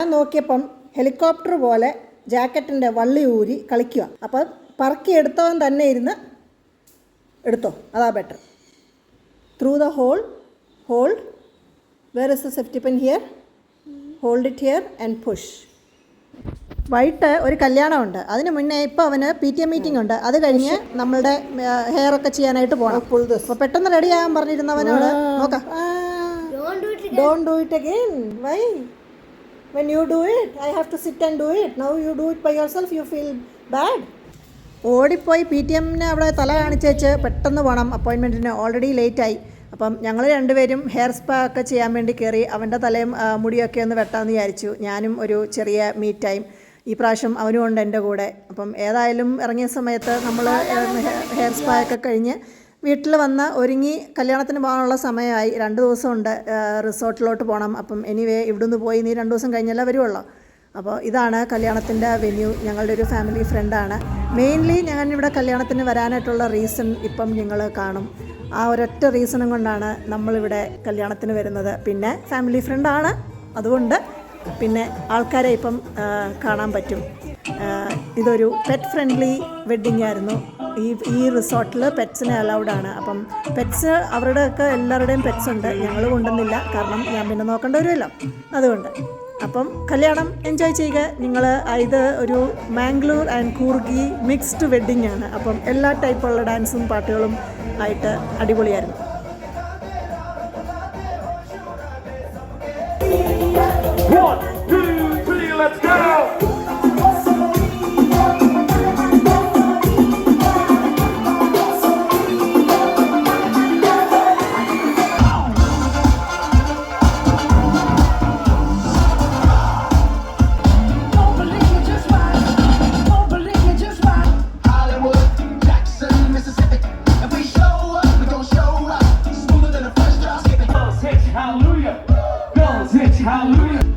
ഞാൻ നോക്കിയപ്പം ഹെലികോപ്റ്റർ പോലെ ജാക്കറ്റിൻ്റെ വള്ളി ഊരി കളിക്കുക. അപ്പം പറക്കി എടുത്തവൻ തന്നെ ഇരുന്ന് എടുത്തോ, അതാ better. Through the hold. Where is the safety pin? Here. Hold it here and push. വൈകിട്ട് ഒരു കല്യാണമുണ്ട്. അതിന് മുന്നേ ഇപ്പോൾ അവന് PTA മീറ്റിംഗ് ഉണ്ട്. അത് കഴിഞ്ഞ് നമ്മളുടെ ഹെയറൊക്കെ ചെയ്യാനായിട്ട് പോകണം. അപ്പോൾ പെട്ടെന്ന് റെഡി ആകാൻ പറഞ്ഞിരുന്നവനോട് നോക്കാം. Don't do it again. Why? When you do it, I have to sit and do it. Now you do it by yourself, you feel bad. ഓടിപ്പോയി PTMനെ അവിടെ തല കാണിച്ചേച്ച് പെട്ടെന്ന് പോകണം അപ്പോയിൻമെൻറ്റിന്. ഓൾറെഡി ലേറ്റായി. അപ്പം ഞങ്ങൾ രണ്ടുപേരും ഹെയർ സ്പാ ഒക്കെ ചെയ്യാൻ വേണ്ടി കയറി. അവൻ്റെ തലയും മുടിയൊക്കെ ഒന്ന് വെട്ടാമെന്ന് വിചാരിച്ചു. ഞാനും ഒരു ചെറിയ മീറ്റ് ടൈം ഈ പ്രാവശ്യം അവനും ഉണ്ട് എൻ്റെ കൂടെ. അപ്പം ഏതായാലും ഇറങ്ങിയ സമയത്ത് നമ്മൾ ഹെയർ സ്പാ ഒക്കെ കഴിഞ്ഞ് വീട്ടിൽ വന്ന് ഒരുങ്ങി കല്യാണത്തിന് പോകാനുള്ള സമയമായി. 2 ദിവസമുണ്ട് റിസോർട്ടിലോട്ട് പോകണം. അപ്പം എനിവേ ഇവിടുന്ന് പോയി നീ 2 ദിവസം കഴിഞ്ഞല്ലേ വരുവുള്ളൂ. അപ്പോൾ ഇതാണ് കല്യാണത്തിൻ്റെ വെന്യൂ. ഞങ്ങളുടെ ഒരു ഫാമിലി ഫ്രണ്ടാണ്. മെയിൻലി ഞാനിവിടെ കല്യാണത്തിന് വരാനായിട്ടുള്ള റീസൺ ഇപ്പം നിങ്ങൾ കാണും. ആ ഒരൊറ്റ റീസണും കൊണ്ടാണ് നമ്മളിവിടെ കല്യാണത്തിന് വരുന്നത്. പിന്നെ ഫാമിലി ഫ്രണ്ടാണ്, അതുകൊണ്ട് പിന്നെ ആൾക്കാരെ ഇപ്പം കാണാൻ പറ്റും. ഇതൊരു പെറ്റ് ഫ്രണ്ട്ലി വെഡ്ഡിങ് ആയിരുന്നു. ഈ റിസോർട്ടിൽ പെറ്റ്സിനെ അലൗഡാണ്. അപ്പം പെറ്റ്സ് അവരുടെയൊക്കെ എല്ലാവരുടെയും പെറ്റ്സ് ഉണ്ട്. ഞങ്ങൾ കൊണ്ടുവന്നില്ല, കാരണം ഞാൻ പിന്നെ നോക്കേണ്ടി വരുമല്ലോ, അതുകൊണ്ട്. അപ്പം കല്യാണം എൻജോയ് ചെയ്യുക നിങ്ങൾ. ഇത് ഒരു Mangalore and Coorgi mixed wedding ആണ്. അപ്പം എല്ലാ ടൈപ്പുള്ള ഡാൻസും പാട്ടുകളും ആയിട്ട് അടിപൊളിയായിരുന്നു. One, 2, 3, let's go! Hallelujah.